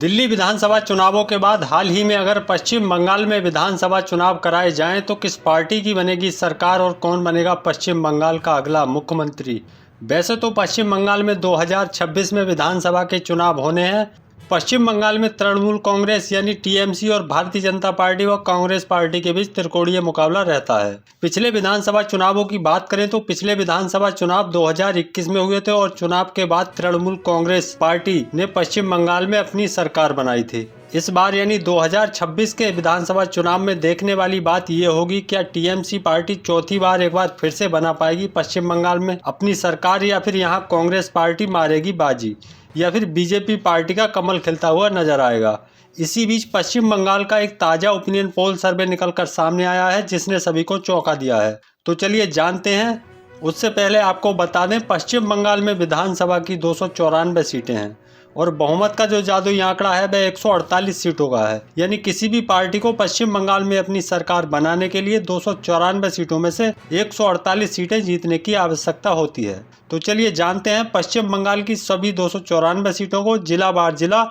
दिल्ली विधानसभा चुनावों के बाद हाल ही में अगर पश्चिम बंगाल में विधानसभा चुनाव कराए जाएं तो किस पार्टी की बनेगी सरकार और कौन बनेगा पश्चिम बंगाल का अगला मुख्यमंत्री। वैसे तो पश्चिम बंगाल में 2026 में विधानसभा के चुनाव होने हैं। पश्चिम बंगाल में तृणमूल कांग्रेस यानी टीएमसी और भारतीय जनता पार्टी व कांग्रेस पार्टी के बीच त्रिकोणीय मुकाबला रहता है। पिछले विधानसभा चुनावों की बात करें तो पिछले विधानसभा चुनाव 2021 में हुए थे और चुनाव के बाद तृणमूल कांग्रेस पार्टी ने पश्चिम बंगाल में अपनी सरकार बनाई थी। इस बार यानी 2026 के विधानसभा चुनाव में देखने वाली बात ये होगी, क्या टीएमसी पार्टी चौथी बार एक बार फिर से बना पाएगी पश्चिम बंगाल में अपनी सरकार, या फिर यहाँ कांग्रेस पार्टी मारेगी बाजी, या फिर बीजेपी पार्टी का कमल खिलता हुआ नजर आएगा। इसी बीच पश्चिम बंगाल का एक ताजा ओपिनियन पोल सर्वे निकलकर सामने आया है जिसने सभी को चौंका दिया है। तो चलिए जानते हैं। उससे पहले आपको बता दें, पश्चिम बंगाल में विधानसभा की 294 सीटें हैं और बहुमत का जो जादुई आंकड़ा है वह 148 सीटों का है। यानी किसी भी पार्टी को पश्चिम बंगाल में अपनी सरकार बनाने के लिए 294 सीटों में से 148 सीटें जीतने की आवश्यकता होती है। तो चलिए जानते हैं पश्चिम बंगाल की सभी 294 सीटों को जिला बार जिला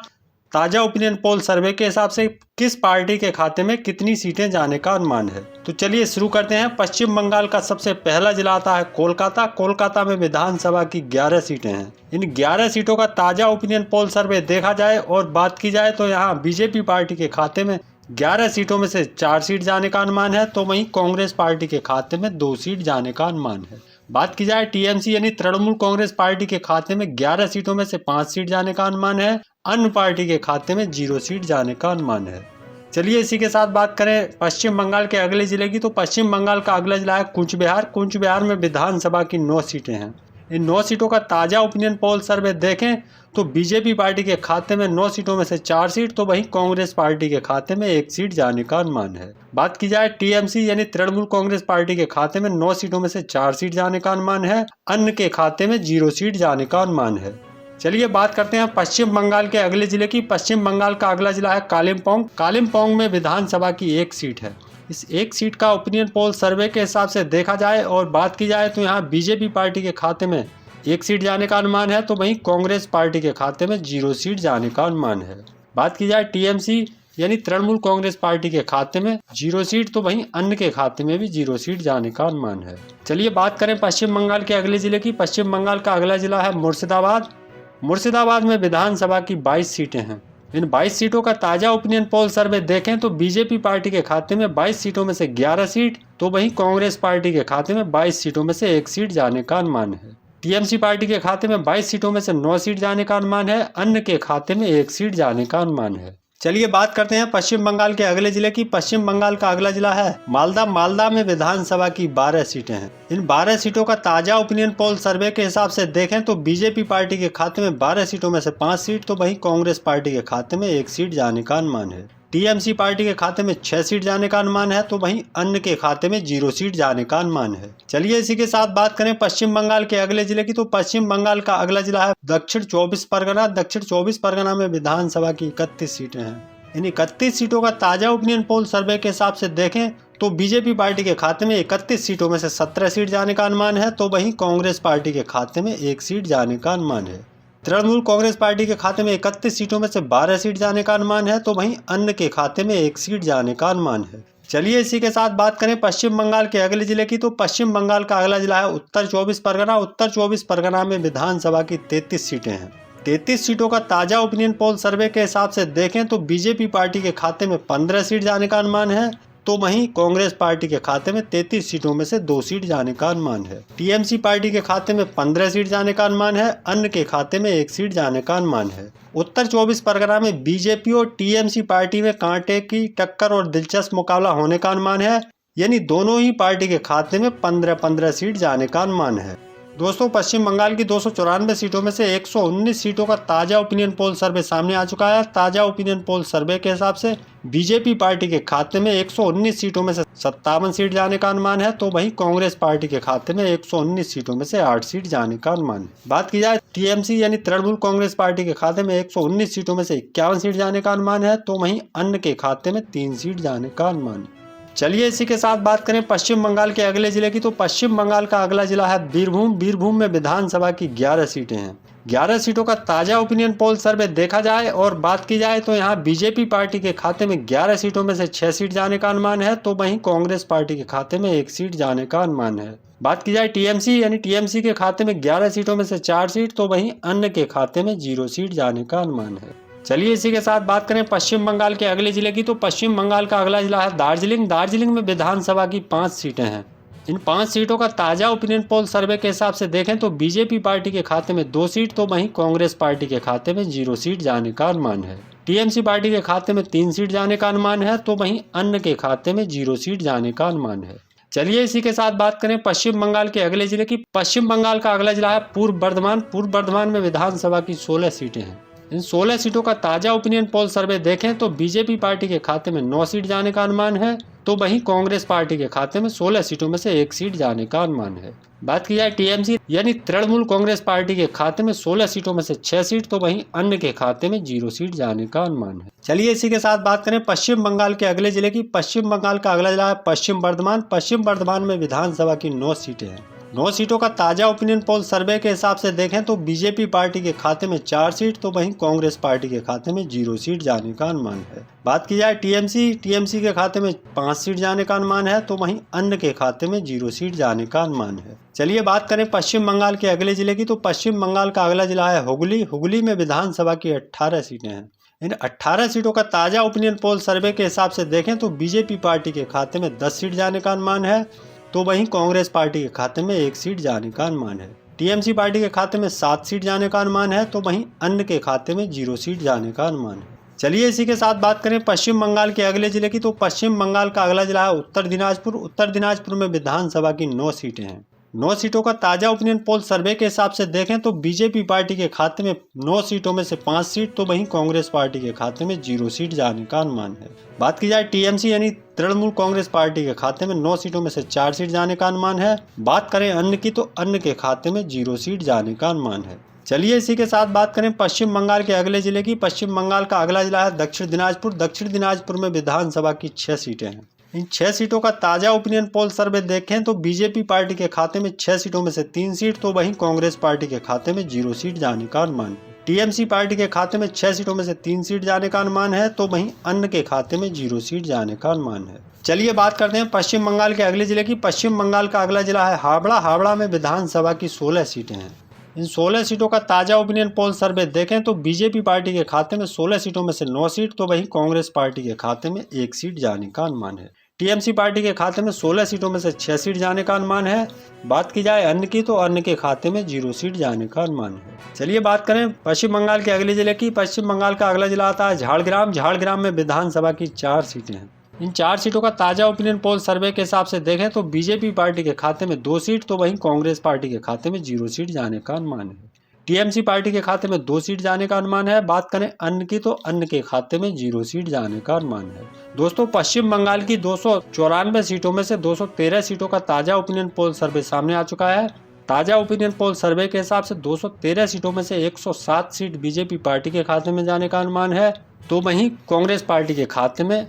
ताजा ओपिनियन पोल सर्वे के हिसाब से किस पार्टी के खाते में कितनी सीटें जाने का अनुमान है। तो चलिए शुरू करते हैं। पश्चिम बंगाल का सबसे पहला जिला आता है कोलकाता। कोलकाता में विधानसभा की 11 सीटें हैं। इन 11 सीटों का ताजा ओपिनियन पोल सर्वे देखा जाए और बात की जाए तो यहाँ बीजेपी पार्टी के खाते में 11 सीटों में से 4 सीट जाने का अनुमान है, तो वहीं कांग्रेस पार्टी के खाते में 2 सीट जाने का अनुमान है। बात की जाए टीएमसी यानी तृणमूल कांग्रेस पार्टी के खाते में 11 सीटों में से 5 सीट जाने का अनुमान है। अन्य पार्टी के खाते में 0 सीट जाने का अनुमान है। चलिए इसी के साथ बात करें पश्चिम बंगाल के अगले जिले की, तो पश्चिम बंगाल का अगला जिला है कूच बिहार। कूच बिहार में विधानसभा की 9 सीटें हैं। इन 9 सीटों का ताजा ओपिनियन पोल सर्वे देखें तो बीजेपी पार्टी के खाते में 9 सीटों में से 4 सीट, तो वहीं कांग्रेस पार्टी के खाते में 1 सीट जाने का अनुमान है। बात की जाए टीएमसी यानी तृणमूल कांग्रेस पार्टी के खाते में 9 सीटों में से 4 सीट जाने का अनुमान है। अन्य के खाते में 0 सीट जाने का अनुमान है। चलिए बात करते हैं पश्चिम बंगाल के अगले जिले की। पश्चिम बंगाल का अगला जिला है कालिम्पोंग। कालिम्पोंग में विधानसभा की 1 सीट है। इस 1 सीट का ओपिनियन पोल सर्वे के हिसाब से देखा जाए और बात की जाए तो यहाँ बीजेपी पार्टी के खाते में 1 सीट जाने का अनुमान है, तो वहीं कांग्रेस पार्टी के खाते में 0 सीट जाने का अनुमान है। बात की जाए टीएमसी यानी तृणमूल कांग्रेस पार्टी के खाते में 0 सीट, तो वहीं अन्य के खाते में भी 0 सीट जाने का अनुमान है। चलिए बात करें पश्चिम बंगाल के अगले जिले की। पश्चिम बंगाल का अगला जिला है मुर्शिदाबाद। मुर्शिदाबाद में विधानसभा की 22 सीटें हैं। इन 22 सीटों का ताजा ओपिनियन पोल सर्वे देखें तो बीजेपी पार्टी के खाते में 22 सीटों में से 11 सीट, तो वहीं कांग्रेस पार्टी के खाते में 22 सीटों में से 1 सीट जाने का अनुमान है। टीएमसी पार्टी के खाते में 22 सीटों में से 9 सीट जाने का अनुमान है। अन्य के खाते में 1 सीट जाने का अनुमान है। चलिए बात करते हैं पश्चिम बंगाल के अगले जिले की। पश्चिम बंगाल का अगला जिला है मालदा। मालदा में विधानसभा की 12 सीटें हैं। इन 12 सीटों का ताजा ओपिनियन पोल सर्वे के हिसाब से देखें तो बीजेपी पार्टी के खाते में 12 सीटों में से 5 सीट, तो वहीं कांग्रेस पार्टी के खाते में 1 सीट जाने का अनुमान है। टीएमसी पार्टी के खाते में 6 सीट जाने का अनुमान है, तो वहीं अन्य के खाते में 0 सीट जाने का अनुमान है। चलिए इसी के साथ बात करें पश्चिम बंगाल के अगले जिले की, तो पश्चिम बंगाल का अगला जिला है दक्षिण 24 परगना। दक्षिण 24 परगना में विधानसभा की 31 सीटें हैं। इन 31 सीटों का ताजा ओपिनियन पोल सर्वे के हिसाब से देखें तो बीजेपी पार्टी के खाते में 31 सीटों में से 17 सीट जाने का अनुमान है, तो वहीं कांग्रेस पार्टी के खाते में 1 सीट जाने का अनुमान है। तृणमूल कांग्रेस पार्टी के खाते में 31 सीटों में से 12 सीट जाने का अनुमान है, तो वहीं अन्य के खाते में 1 सीट जाने का अनुमान है। चलिए इसी के साथ बात करें पश्चिम बंगाल के अगले जिले की, तो पश्चिम बंगाल का अगला जिला है उत्तर 24 परगना। उत्तर 24 परगना में विधानसभा की 33 सीटें हैं। 33 सीटों का ताजा ओपिनियन पोल सर्वे के हिसाब से देखें तो बीजेपी पार्टी के खाते में 15 सीट जाने का अनुमान है, तो वहीं कांग्रेस पार्टी के खाते में 33 सीटों में से 2 सीट जाने का अनुमान है। टीएमसी पार्टी के खाते में 15 सीट जाने का अनुमान है। अन्य के खाते में 1 सीट जाने का अनुमान है। उत्तर 24 परगना में बीजेपी और टीएमसी पार्टी में कांटे की टक्कर और दिलचस्प मुकाबला होने का अनुमान है। यानी दोनों ही पार्टी के खाते में 15-15 सीट जाने का अनुमान है। दोस्तों पश्चिम बंगाल की 294 सीटों में से 119 सीटों का ताजा ओपिनियन पोल सर्वे सामने आ चुका है। ताजा ओपिनियन पोल सर्वे के हिसाब से बीजेपी पार्टी के खाते में 119 सीटों में से 57 सीट जाने का अनुमान है, तो वहीं कांग्रेस पार्टी के खाते में 119 सीटों में से 8 सीट जाने का अनुमान है। बात की जाए टीएमसी यानी तृणमूल कांग्रेस पार्टी के खाते में 119 सीटों में से 51 सीट जाने का अनुमान है, तो वहीं अन्य के खाते में 3 सीट जाने का अनुमान है। चलिए इसी के साथ बात करें पश्चिम बंगाल के अगले जिले की, तो पश्चिम बंगाल का अगला जिला है बीरभूम। बीरभूम में विधानसभा की 11 सीटें हैं। 11 सीटों का ताज़ा ओपिनियन पोल सर्वे देखा जाए और बात की जाए तो यहाँ बीजेपी पार्टी के खाते में 11 सीटों में से 6 सीट जाने का अनुमान है, तो वहीं कांग्रेस पार्टी के खाते में 1 सीट जाने का अनुमान है। बात की जाए टीएमसी यानी टीएमसी के खाते में 11 सीटों में से 4 सीट, तो वहीं अन्य के खाते में 0 सीट जाने का अनुमान है। चलिए इसी के साथ बात करें पश्चिम बंगाल के अगले जिले की, तो पश्चिम बंगाल का अगला जिला है दार्जिलिंग। दार्जिलिंग में विधानसभा की 5 सीटें हैं। इन 5 सीटों का ताज़ा ओपिनियन पोल सर्वे के हिसाब से देखें तो बीजेपी पार्टी के खाते में 2 सीट, तो वहीं कांग्रेस पार्टी के खाते में 0 सीट जाने का अनुमान है। टीएमसी पार्टी के खाते में 3 सीट जाने का अनुमान है, तो वहीं अन्य के खाते में 0 सीट जाने का अनुमान है। चलिए इसी के साथ बात करें पश्चिम बंगाल के अगले जिले की। पश्चिम बंगाल का अगला जिला है पूर्व बर्धमान। पूर्व बर्धमान में विधानसभा की 16 सीटें हैं। इन 16 सीटों का ताज़ा ओपिनियन पोल सर्वे देखें तो बीजेपी पार्टी के खाते में 9 सीट जाने का अनुमान है, तो वहीं कांग्रेस पार्टी के खाते में 16 सीटों में से 1 सीट जाने का अनुमान है। बात की जाए टीएमसी यानी तृणमूल कांग्रेस पार्टी के खाते में 16 सीटों में से 6 सीट, तो वहीं अन्य के खाते में 0 सीट जाने का अनुमान है। चलिए इसी के साथ बात करें पश्चिम बंगाल के अगले जिले की। पश्चिम बंगाल का अगला जिला है पश्चिम बर्धमान। पश्चिम बर्धमान में विधानसभा की 9 सीटें हैं। 9 सीटों का ताज़ा ओपिनियन पोल सर्वे के हिसाब से देखें तो बीजेपी पार्टी के खाते में 4 सीट, तो वहीं कांग्रेस पार्टी के खाते में 0 सीट जाने का अनुमान है। बात की जाए टीएमसी के खाते में 5 सीट जाने का अनुमान है, तो वहीं अन्य के खाते में 0 सीट जाने का अनुमान है। चलिए बात करें पश्चिम बंगाल के अगले जिले की, तो पश्चिम बंगाल का अगला जिला है हुगली। हुगली में विधानसभा की 18 सीटें हैं। इन 18 सीटों का ताज़ा ओपिनियन पोल सर्वे के हिसाब से देखें तो बीजेपी पार्टी के खाते में 10 सीट जाने का अनुमान है, तो वहीं कांग्रेस पार्टी के खाते में 1 सीट जाने का अनुमान है। टीएमसी पार्टी के खाते में 7 सीट जाने का अनुमान है, तो वहीं अन्य के खाते में 0 सीट जाने का अनुमान है। चलिए इसी के साथ बात करें पश्चिम बंगाल के अगले जिले की, तो पश्चिम बंगाल का अगला जिला है उत्तर दिनाजपुर। उत्तर दिनाजपुर में विधानसभा की 9 सीटें हैं। 9 सीटों का ताज़ा ओपिनियन पोल सर्वे के हिसाब से देखें तो बीजेपी पार्टी के खाते में 9 सीटों में से 5 सीट, तो वहीं कांग्रेस पार्टी के खाते में 0 सीट जाने का अनुमान है। बात की जाए टीएमसी यानी तृणमूल कांग्रेस पार्टी के खाते में 9 सीटों में से 4 सीट जाने का अनुमान है। बात करें अन्य की, तो अन्य के खाते में 0 सीट जाने का अनुमान है। चलिए इसी के साथ बात करें पश्चिम बंगाल के अगले जिले की। पश्चिम बंगाल का अगला जिला है दक्षिण दिनाजपुर। दक्षिण दिनाजपुर में विधानसभा की 6 सीटें हैं। इन 6 सीटों का ताज़ा ओपिनियन पोल सर्वे देखें तो बीजेपी पार्टी के खाते में 6 सीटों में से 3 सीट, तो वहीं कांग्रेस पार्टी के खाते में 0 सीट जाने का अनुमान है। टीएमसी पार्टी के खाते में 6 सीटों में से 3 सीट जाने का अनुमान है, तो वहीं अन्य के खाते में 0 सीट जाने का अनुमान है। चलिए बात करते हैं पश्चिम बंगाल के अगले जिले की। पश्चिम बंगाल का अगला जिला है हावड़ा। हावड़ा में विधानसभा की 16 सीटें हैं। इन 16 सीटों का ताज़ा ओपिनियन पोल सर्वे देखें तो बीजेपी पार्टी के खाते में 16 सीटों में से 9 सीट, तो वहीं कांग्रेस पार्टी के खाते में 1 सीट जाने का अनुमान है। टीएमसी पार्टी के खाते में 16 सीटों में से 6 सीट जाने का अनुमान है। बात की जाए अन्य की, तो अन्य के खाते में 0 सीट जाने का अनुमान है। चलिए बात करें पश्चिम बंगाल के अगले जिले की। पश्चिम बंगाल का अगला जिला आता है झाड़ग्राम। झाड़ग्राम में विधानसभा की 4 सीटें हैं। इन 4 सीटों का ताज़ा ओपिनियन पोल सर्वे के हिसाब से देखें तो बीजेपी पार्टी के खाते में 2 सीट, तो वहीं कांग्रेस पार्टी के खाते में 0 सीट जाने का अनुमान है। टीएमसी पार्टी के खाते में 2 सीट जाने का अनुमान है। बात करें अन्य की, तो अन्य के खाते में 0 सीट जाने का अनुमान है। दोस्तों पश्चिम बंगाल की 294 सीटों में से 213 सीटों का ताज़ा ओपिनियन पोल सर्वे सामने आ चुका है। ताज़ा ओपिनियन पोल सर्वे के हिसाब से 213 सीटों में से 107 सीट बीजेपी पार्टी के खाते में जाने का अनुमान है, तो वहीं कांग्रेस पार्टी के खाते में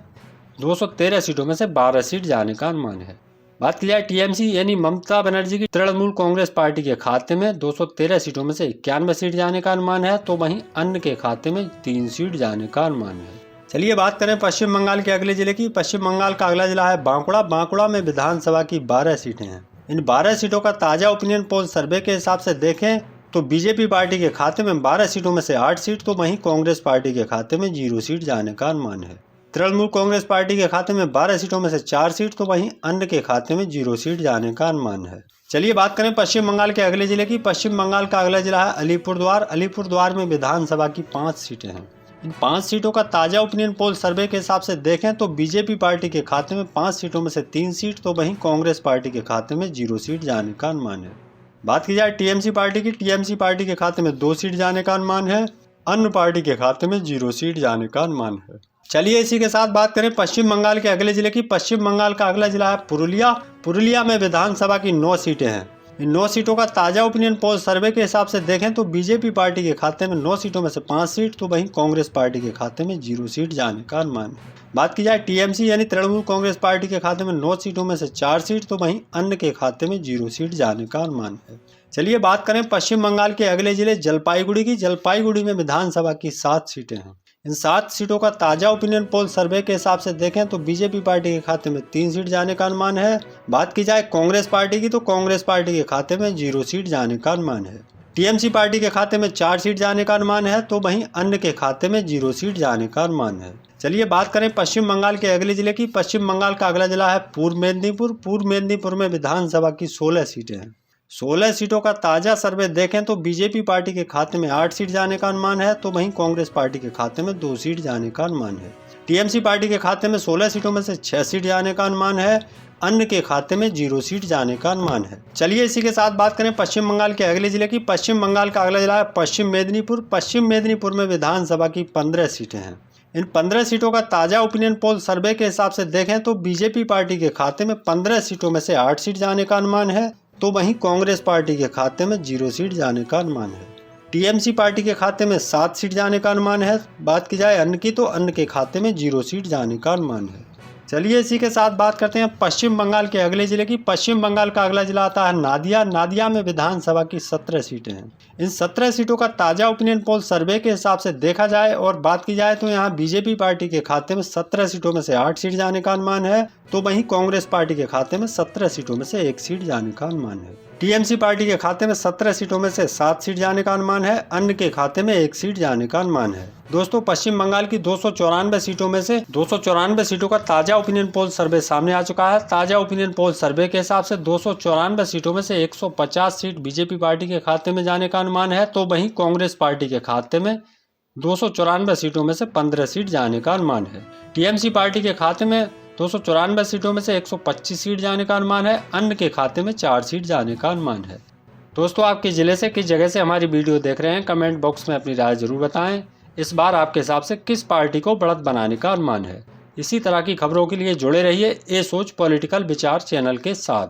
213 सीटों में से 12 सीट जाने का अनुमान है। बात की जाए टीएमसी यानी ममता बनर्जी की तृणमूल कांग्रेस पार्टी के खाते में 213 सीटों में से 91 सीट जाने का अनुमान है, तो वहीं अन्य के खाते में 3 सीट जाने का अनुमान है। चलिए बात करें पश्चिम बंगाल के अगले जिले की। पश्चिम बंगाल का अगला जिला है बांकुड़ा। बांकुड़ा में विधानसभा की 12 सीटें हैं। इन 12 सीटों का ताज़ा ओपिनियन पोल सर्वे के हिसाब से देखें तो बीजेपी पार्टी के खाते में 12 सीटों में से 8 सीट, तो वहीं कांग्रेस पार्टी के खाते में 0 सीट जाने का अनुमान है। तृणमूल कांग्रेस पार्टी के खाते में 12 सीटों में से 4 सीट, तो वहीं अन्य के खाते में 0 सीट जाने का अनुमान है। चलिए बात करें पश्चिम बंगाल के अगले जिले की। पश्चिम बंगाल का अगला जिला है अलीपुरद्वार। अलीपुरद्वार में विधानसभा की 5 सीटें हैं। इन 5 सीटों का ताज़ा ओपिनियन पोल सर्वे के हिसाब से देखें तो बीजेपी पार्टी के खाते में 5 सीटों में से 3 सीट, तो वहीं कांग्रेस पार्टी के खाते में 0 सीट जाने का अनुमान है। बात की जाए टीएमसी पार्टी की। टीएमसी पार्टी के खाते में 2 सीट जाने का अनुमान है। अन्य पार्टी के खाते में 0 सीट जाने का अनुमान है। चलिए इसी के साथ बात करें पश्चिम बंगाल के अगले जिले की। पश्चिम बंगाल का अगला जिला है पुरुलिया। पुरुलिया में विधानसभा की 9 सीटें हैं। इन 9 सीटों का ताज़ा ओपिनियन पोल सर्वे के हिसाब से देखें तो बीजेपी पार्टी के खाते में 9 सीटों में से 5 सीट, तो वहीं कांग्रेस पार्टी के खाते में 0 सीट जाने का अनुमान है। बात की जाए टीएमसी यानी तृणमूल कांग्रेस पार्टी के खाते में 9 सीटों में से 4 सीट, तो वहीं अन्य के खाते में 0 सीट जाने का अनुमान है। चलिए बात करें पश्चिम बंगाल के अगले जिले जलपाईगुड़ी की। जलपाईगुड़ी में विधानसभा की 7 सीटें हैं। इन 7 सीटों का ताजा ओपिनियन पोल सर्वे के हिसाब से देखें तो बीजेपी पार्टी के खाते में 3 सीट जाने का अनुमान है। बात की जाए कांग्रेस पार्टी की तो कांग्रेस पार्टी के खाते में 0 सीट जाने का अनुमान है। टीएमसी पार्टी के खाते में 4 सीट जाने का अनुमान है तो वहीं अन्य के खाते में 0 सीट जाने का अनुमान है। चलिए बात करें पश्चिम बंगाल के अगले जिले की। पश्चिम बंगाल का अगला जिला है पूर्व मेदिनीपुर। पूर्व मेदिनीपुर में विधानसभा की 16 सीटें हैं। 16 सीटों का ताजा सर्वे देखें तो बीजेपी पार्टी के खाते में 8 सीट जाने का अनुमान है तो वहीं कांग्रेस पार्टी के खाते में 2 सीट जाने का अनुमान है। टीएमसी पार्टी के खाते में 16 सीटों में से 6 सीट जाने का अनुमान है। अन्य के खाते में 0 सीट जाने का अनुमान है। चलिए इसी के साथ बात करें पश्चिम बंगाल के अगले जिले की। पश्चिम बंगाल का अगला जिला है पश्चिम मेदिनीपुर। पश्चिम मेदिनीपुर में विधानसभा की 15 सीटें हैं। इन 15 सीटों का ताजा ओपिनियन पोल सर्वे के हिसाब से देखें तो बीजेपी पार्टी के खाते में 15 सीटों में से 8 सीट जाने का अनुमान है तो वहीं कांग्रेस पार्टी के खाते में 0 सीट जाने का अनुमान है। टीएमसी पार्टी के खाते में 7 सीट जाने का अनुमान है। बात की जाए अन्य की तो अन्य के खाते में 0 सीट जाने का अनुमान है। चलिए इसी के साथ बात करते हैं पश्चिम बंगाल के अगले जिले की। पश्चिम बंगाल का अगला जिला आता है नादिया। नादिया में विधानसभा की 17 सीटें हैं। इन 17 सीटों का ताजा ओपिनियन पोल सर्वे के हिसाब से देखा जाए और बात की जाए तो यहाँ बीजेपी पार्टी के खाते में 17 सीटों में से 8 सीट जाने का अनुमान है तो वहीं कांग्रेस पार्टी के खाते में 17 सीटों में से 1 सीट जाने का अनुमान है। टीएमसी पार्टी के खाते में 17 सीटों में से 7 सीट जाने का अनुमान है। अन्य के खाते में 1 सीट जाने का अनुमान है। दोस्तों पश्चिम बंगाल की 294 सीटों में से 294 सीटों का ताजा ओपिनियन पोल सर्वे सामने आ चुका है। ताजा ओपिनियन पोल सर्वे के हिसाब से 294 सीटों में से 150 सीट बीजेपी पार्टी के खाते में जाने का अनुमान है तो वहीं कांग्रेस पार्टी के खाते में 294 सीटों में से 15 सीट जाने का अनुमान है। टीएमसी पार्टी के खाते में 294 सीटों में से 125 सीट जाने का अनुमान है। अन्य के खाते में 4 सीट जाने का अनुमान है। दोस्तों आपके जिले से किस जगह से हमारी वीडियो देख रहे हैं कमेंट बॉक्स में अपनी राय जरूर बताएं। इस बार आपके हिसाब से किस पार्टी को बढ़त बनाने का अनुमान है। इसी तरह की खबरों के लिए जुड़े रहिए ए सोच पॉलिटिकल विचार चैनल के साथ।